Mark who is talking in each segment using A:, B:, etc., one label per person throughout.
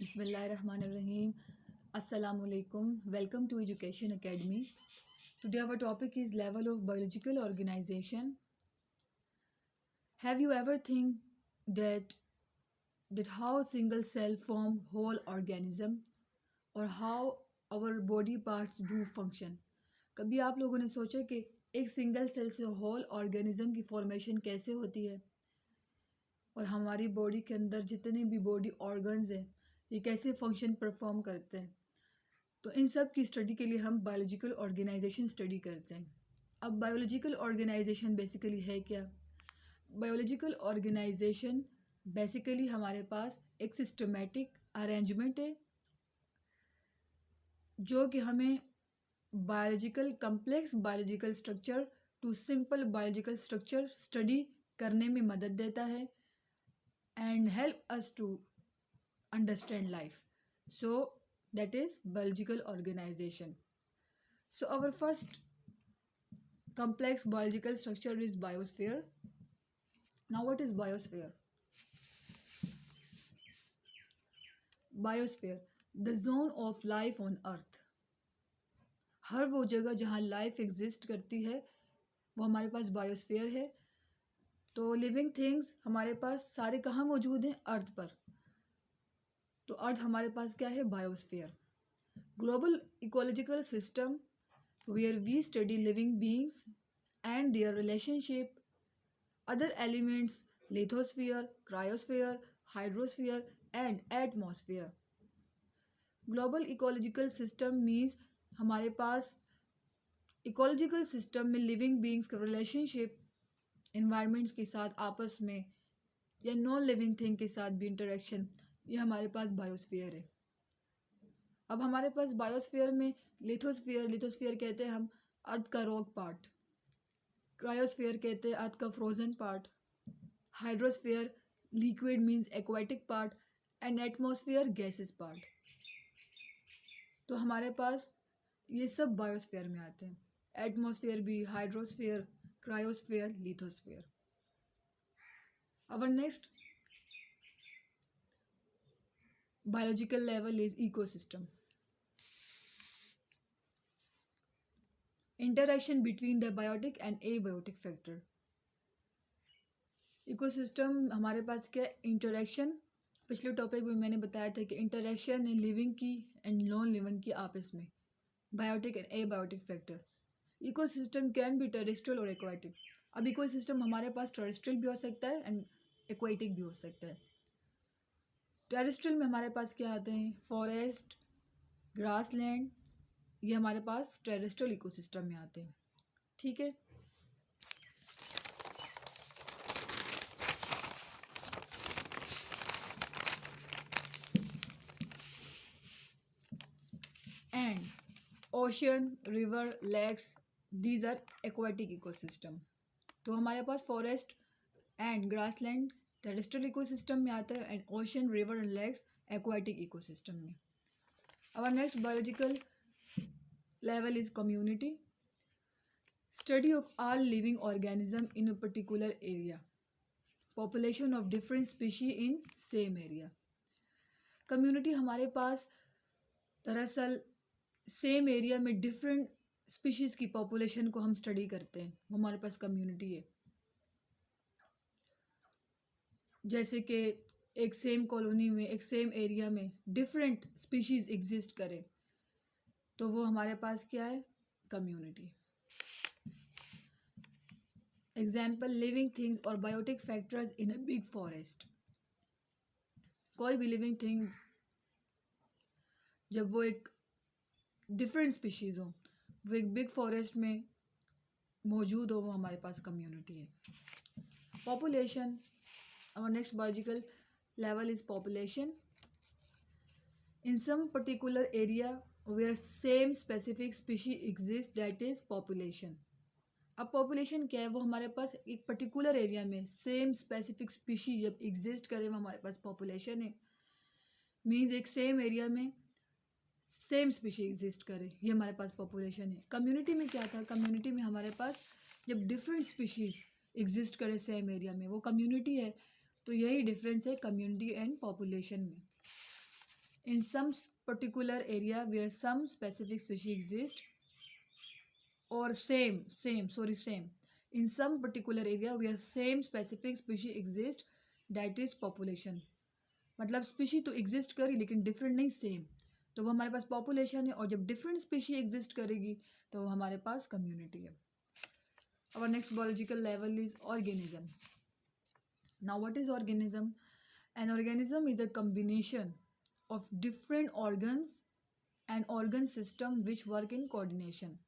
A: Bismillahirrahmanirrahim. Assalamu alaikum. Welcome to Education Academy. Today our topic is level of biological organization. Have you ever think that how a single cell form whole organism or how our body parts do function? कभी आप लोगों ने सोचा कि एक single cell से whole organism की formation कैसे होती है और हमारी बॉडी के अंदर जितने भी बॉडी ऑर्गन्स हैं ये कैसे फंक्शन परफॉर्म करते हैं। तो इन सब की स्टडी के लिए हम बायोलॉजिकल ऑर्गेनाइजेशन स्टडी करते हैं। अब बायोलॉजिकल ऑर्गेनाइजेशन बेसिकली है क्या? बायोलॉजिकल ऑर्गेनाइजेशन बेसिकली हमारे पास एक सिस्टमेटिक अरेंजमेंट है जो कि हमें complex biological structure to simple biological structure study करने में मदद देता है and help us to understand life. So that is biological organization. So our first complex biological structure is biosphere. Now what is biosphere? Biosphere, the zone of life on earth. हर वो जगह जहाँ life exist करती है वो हमारे पास biosphere है। तो living things हमारे पास सारे कहाँ मौजूद हैं? अर्थ पर। तो अर्थ हमारे पास क्या है? Biosphere. Global ecological system where we study living beings and their relationship other elements, lithosphere, cryosphere, hydrosphere and atmosphere. Global ecological system means हमारे पास इकोलॉजिकल सिस्टम में लिविंग बीइंग्स का रिलेशनशिप इन्वायरमेंट्स के साथ आपस में या नॉन लिविंग थिंग के साथ भी इंटरेक्शन, ये हमारे पास बायोस्फीयर है। अब हमारे पास बायोस्फीयर में लिथोस्फीयर कहते हैं हम अर्थ का रॉक पार्ट, क्रायोस्फीयर कहते हैं अर्थ का frozen part, hydrosphere liquid means aquatic part and atmosphere gases part. तो हमारे पास ये सब बायोस्फीयर में आते हैं, एटमॉस्फेयर भी, hydrosphere, cryosphere, lithosphere. our next biological level is ecosystem. Interaction between the biotic and abiotic factor. Ecosystem हमारे पास क्या? इंटरेक्शन। पिछले टॉपिक में मैंने बताया था कि इंटरेक्शन है लिविंग की एंड नॉन लिविंग की आपस में, biotic and abiotic factor. Ecosystem can be terrestrial और एक्वाटिक। अब इकोसिस्टम हमारे पास टेरेस्ट्रियल भी हो सकता है एंड एक्वाटिक भी हो सकता है। टेरेस्ट्रियल में हमारे पास क्या आते हैं? फॉरेस्ट, ग्रासलैंड, ये हमारे पास टेरेस्ट्रियल इकोसिस्टम में आते हैं। ठीक है। And ocean, river, lakes, these are aquatic ecosystem. तो हमारे पास forest and grassland terrestrial ecosystem में आता है and ocean, river and lakes aquatic ecosystem में। Our next biological level is community. Study of all living organism in a particular area. Population of different species in same area. Community हमारे पास दरअसल same area में different species की population को हम study करते हैं, वो हमारे पास कम्युनिटी है। जैसे कि एक सेम कॉलोनी में, एक सेम एरिया में डिफरेंट स्पीशीज़ एग्जिस्ट करे तो वो हमारे पास क्या है? कम्युनिटी। एग्जाम्पल लिविंग थिंग्स और biotic factors in a big forest. कोई भी लिविंग थिंग जब वो एक डिफरेंट स्पीशीज हो, वो एक बिग फॉरेस्ट में मौजूद हो, वो हमारे पास कम्युनिटी है। Population, our next biological level is population. In some particular area where same specific species exist, that is population. अब पॉपुलेशन क्या है? वो हमारे पास एक पर्टिकुलर एरिया में सेम स्पेसिफिक स्पीशीज जब एग्जिस्ट करे वो हमारे पास पॉपुलेशन है। मीन्स एक सेम एरिया में सेम स्पीशीज एग्जिस्ट करे, ये हमारे पास पॉपुलेशन है। कम्युनिटी में क्या था? कम्युनिटी में हमारे पास जब डिफरेंट स्पीशीज एग्जिस्ट करे सेम एरिया में, वो कम्युनिटी है। तो यही डिफरेंस है कम्युनिटी एंड पॉपुलेशन में। in some particular area where some specific species exist, or same in some particular area where same specific species exist, that is population. मतलब species तो exist करी लेकिन डिफरेंट नहीं, सेम, तो वो हमारे पास पॉपुलेशन है। और जब डिफरेंट स्पीशी एग्जिस्ट करेगी तो वो हमारे पास कम्युनिटी है। Our next biological level is organism. Now what is organism? An organism is a combination of different organs and organ system which work in coordination.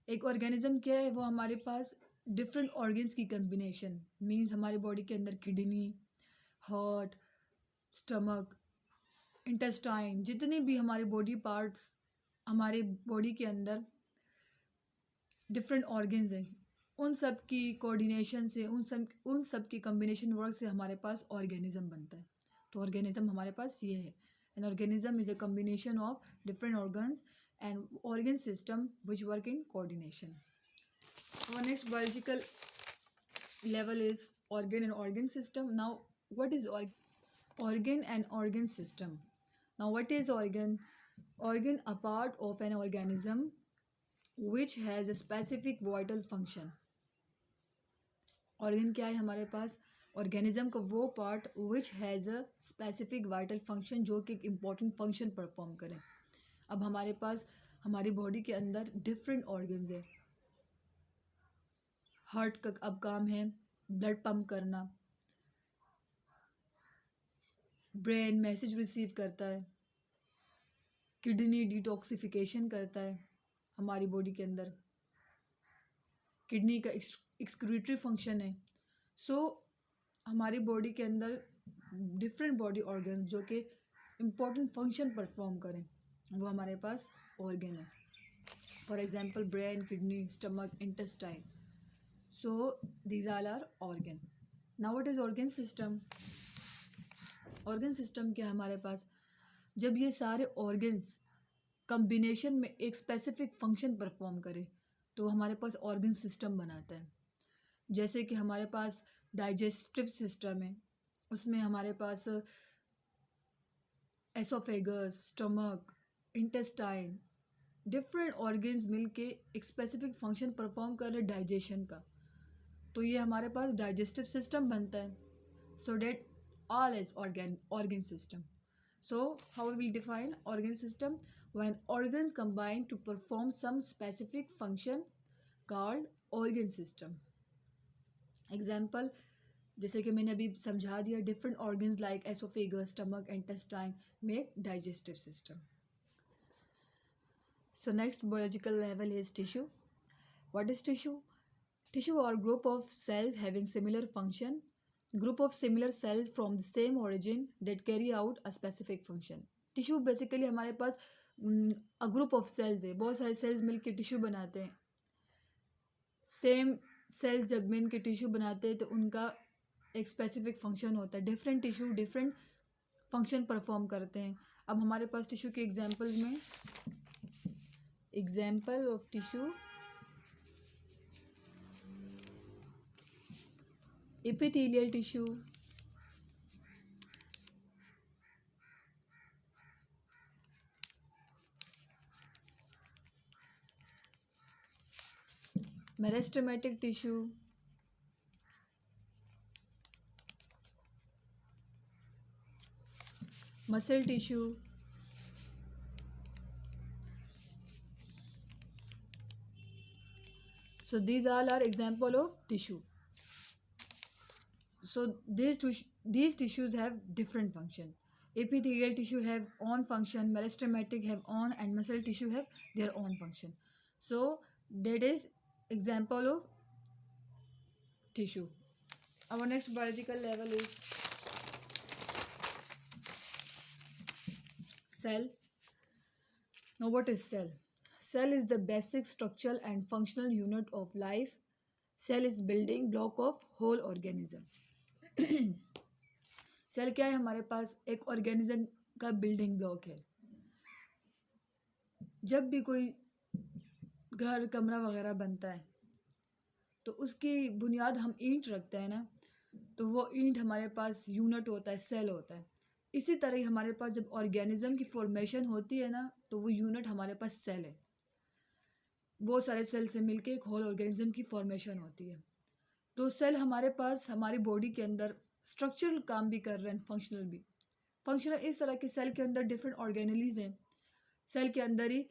A: एक ऑर्गेनिज्म क्या है? वो हमारे पास डिफरेंट ऑर्गन्स की कम्बिनेशन, मीन्स हमारे body के अंदर kidney, heart, stomach, intestine, जितने भी हमारे बॉडी पार्ट्स हमारे बॉडी के अंदर डिफरेंट ऑर्गन्स हैं, उन सब की कोऑर्डिनेशन से, उन सब की कम्बिनेशन वर्क से हमारे पास ऑर्गेनिज्म बनता है। तो ऑर्गेनिज्म हमारे पास ये है। An organism is a combination of different organs and organ system which work in coordination. Our next biological level is organ and organ system. Now what is organ and organ system? Now what is organ? Organ a part of an organism which has a specific vital function. organ क्या है हमारे पास? Organism का वो part which has a specific vital function, जो कि एक important function perform करें। अब हमारे पास हमारी बॉडी के अंदर डिफरेंट ऑर्गन्स है। हार्ट का अब काम है ब्लड पंप करना, ब्रेन मैसेज रिसीव करता है, किडनी डिटॉक्सिफिकेशन करता है हमारी बॉडी के अंदर, किडनी का एक्सक्रीटरी फंक्शन है। सो हमारी बॉडी के अंदर डिफरेंट बॉडी ऑर्गन जो कि इम्पोर्टेंट फंक्शन परफॉर्म करें, वो हमारे पास ऑर्गन है। For example brain, kidney, stomach, intestine, so these all are organ. Now what is organ system? Organ system क्या है हमारे पास? जब ये सारे ऑर्गन्स कम्बिनेशन में एक स्पेसिफिक फंक्शन परफॉर्म करे तो हमारे पास ऑर्गन सिस्टम बनाता है। जैसे कि हमारे पास डाइजेस्टिव सिस्टम है, उसमें हमारे पास oesophagus, stomach, intestine, different organs मिलके एक स्पेसिफिक फंक्शन परफॉर्म कर रहे डाइजेशन का, तो ये हमारे पास डाइजेस्टिव सिस्टम बनता है। So that all is organ system. So how we will define organ system? When organs combine to perform some specific function called organ system. Example, जैसे कि मैंने अभी समझा दिया, different organs like oesophagus, stomach, intestine make digestive system. So next biological level is tissue. What is tissue? Tissue are group of cells having similar function. Group of similar cells from the same origin that carry out a specific function. Tissue basically हमारे पास a group of sales है, बहुत सारे sales मिलके tissue बनाते हैं। Same sales जब मिलके tissue बनाते हैं तो उनका एक स्पेसिफिक फंक्शन होता है। Different tissue different function perform करते हैं। अब हमारे पास टिश्यू के एग्जांपल्स में example of tissue, epithelial tissue, meristematic tissue, muscle tissue, so these all are example of tissue. So these tissues have different function. Epithelial tissue have own function, meristematic have own, and muscle tissue have their own function. So that is example of tissue. Our next biological level is cell. Now what is cell? Cell is the basic structural and functional unit of life. Cell is building block of whole organism. Cell क्या है हमारे पास? एक organism का building block है। जब भी कोई घर, कमरा वगैरह बनता है तो उसकी बुनियाद हम ईंट रखते हैं ना, तो वो ईंट हमारे पास यूनिट होता है, सेल होता है। इसी तरह ही हमारे पास जब ऑर्गेनिज्म की फॉर्मेशन होती है ना, तो वो यूनिट हमारे पास सेल है। बहुत सारे सेल से मिलके एक होल ऑर्गेनिज्म की फॉर्मेशन होती है। तो सेल हमारे पास हमारी बॉडी के अंदर स्ट्रक्चरल काम भी कर रहे हैं, फंक्शनल भी। फंक्शनल इस तरह के सेल के अंदर डिफरेंट ऑर्गेनेलीज हैं, सेल के अंदर ही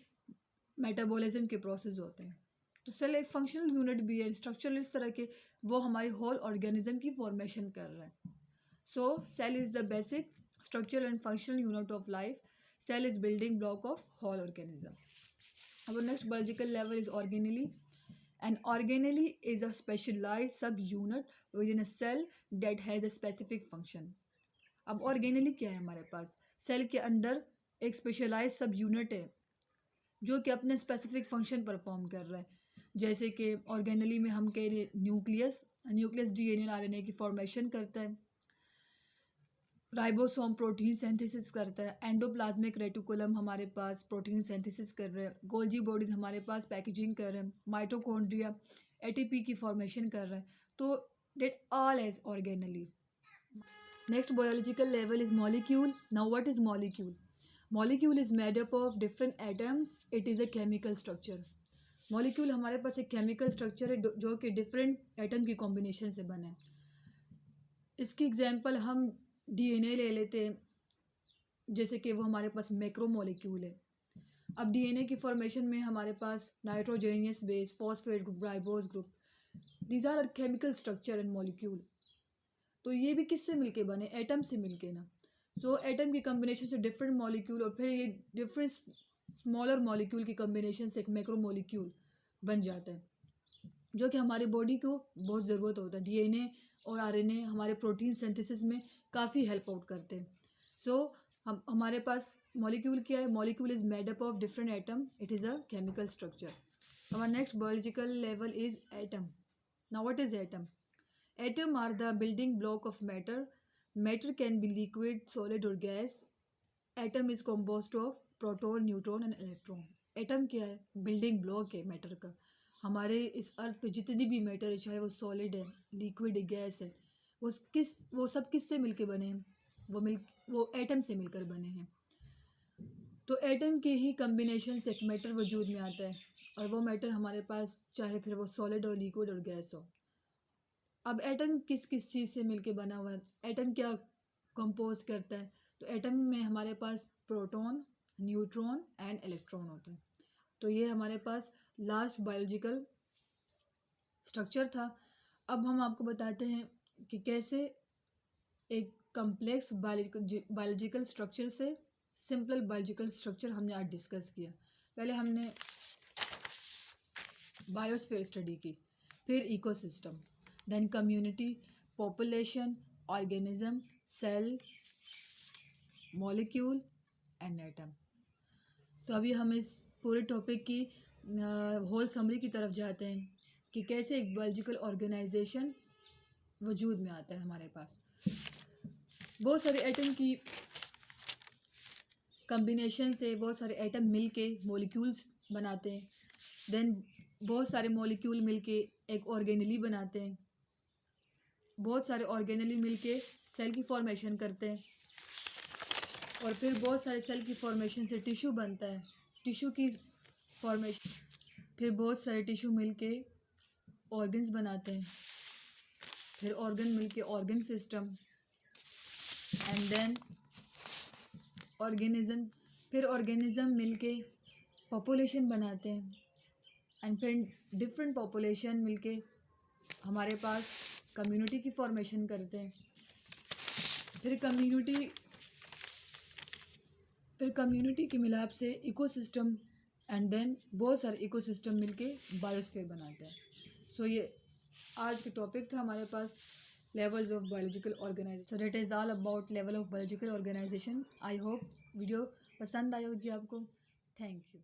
A: मेटाबॉलिज्म के प्रोसेस होते हैं। तो सेल एक फंक्शनल यूनिट भी है, स्ट्रक्चरल इस तरह के, वो हमारी होल ऑर्गेनिज्म की फॉर्मेशन कर रहा है। So cell is the basic structural and functional unit of life. Cell is building block of whole organism. Our next biological level is organelle. An organelle is a specialized subunit within a cell that has a specific function. अब organelle क्या है हमारे पास? Cell के अंदर एक specialise सब unit है जो कि अपने स्पेसिफिक फंक्शन परफॉर्म कर रहा है। जैसे कि ऑर्गेनेली में हम कह रहे न्यूक्लियस डीएनए आरएनए की फॉर्मेशन करता है, राइबोसोम प्रोटीन सिंथेसिस करता है, एंडोप्लाज्मिक रेटिकुलम हमारे पास प्रोटीन सिंथेसिस कर रहे हैं, गोल्जी बॉडीज हमारे पास पैकेजिंग कर रहे हैं, माइटोकॉन्ड्रिया एटीपी की फॉर्मेशन कर रहा है। तो that all as organelle. Next biological level is molecule. Now what is molecule? Molecule is made up of different atoms, it is a chemical structure. Molecule हमारे पास एक केमिकल स्ट्रक्चर है जो कि डिफरेंट एटम की कॉम्बिनेशन से बना है। इसकी एग्जांपल हम डीएनए ले लेते हैं, जैसे कि वो हमारे पास मैक्रोमोलिक्यूल है। अब डीएनए की फॉर्मेशन में हमारे पास nitrogenous base, phosphate group, ribose group, these are chemical structure and molecule. तो ये भी किससे मिलके बने? एटम से मिलके ना। सो एटम की कम्बिनेशन से डिफरेंट मॉलिक्यूल, और फिर ये डिफरेंट स्मॉलर मॉलिक्यूल की कम्बिनेशन से एक मैक्रोमोलिक्यूल बन जाता है, जो कि हमारी बॉडी को बहुत ज़रूरत होता है। डीएनए और आरएनए हमारे प्रोटीन सिंथेसिस में काफ़ी हेल्प आउट करते हैं। सो हमारे पास मॉलिक्यूल क्या है? Molecule is made up of different atom, it is a chemical structure. Our next biological level is atom. Now what is atom? Atom are the building block of matter. Matter can be liquid, solid or gas. Atom is composed of proton, neutron and electron. Atom क्या है? Building block है matter का। हमारे इस अर्थ पे जितनी भी matter है, चाहे वो सॉलिड है, लिक्विड है, गैस है, वो सब किससे मिलके बने हैं? वो एटम से मिलकर बने हैं। तो एटम के ही कम्बिनेशन से एक मैटर वजूद में आता है, और वो मैटर हमारे पास चाहे फिर वो सॉलिड हो, लिक्विड और गैस हो। अब एटम किस किस चीज़ से मिलके बना हुआ है? एटम क्या कंपोज करता है? तो एटम में हमारे पास प्रोटॉन, न्यूट्रॉन एंड इलेक्ट्रॉन होते हैं। तो ये हमारे पास लास्ट बायोलॉजिकल स्ट्रक्चर था। अब हम आपको बताते हैं कि कैसे एक कम्प्लेक्स बायोलॉजिकल स्ट्रक्चर से सिंपल बायोलॉजिकल स्ट्रक्चर हमने आज डिस्कस किया। पहले हमने बायोस्फीयर स्टडी की, फिर ecosystem, then community, population, organism, cell, molecule and atom. तो अभी हम इस पूरे टॉपिक की होल समरी की तरफ जाते हैं कि कैसे एक बायोलॉजिकल ऑर्गेनाइजेशन वजूद में आता है हमारे पास। बहुत सारे एटम की कम्बिनेशन से बहुत सारे एटम मिलके मॉलिक्यूल्स बनाते हैं, देन बहुत सारे मॉलिक्यूल मिलके एक ऑर्गेनेली बनाते हैं, बहुत सारे ऑर्गेनेली मिलके सेल की फॉर्मेशन करते हैं, और फिर बहुत सारे सेल की फॉर्मेशन से टिश्यू बनता है, टिश्यू की फॉर्मेशन, फिर बहुत सारे टिश्यू मिलके ऑर्गन्स बनाते हैं, फिर ऑर्गन मिलके organ system, and then organism, फिर ऑर्गेनिज्म मिलके पॉपुलेशन बनाते हैं, एंड फिर डिफरेंट पॉपुलेशन मिलके हमारे पास कम्युनिटी की फॉर्मेशन करते हैं, फिर कम्युनिटी के मिलाप से इकोसिस्टम, एंड देन बहुत सारे इकोसिस्टम मिलके बायोस्फीयर बनाते हैं। सो ये आज के टॉपिक था हमारे पास, levels of biological organization. So that is all about level of biological organization. I hope video पसंद आई होगी आपको। Thank you.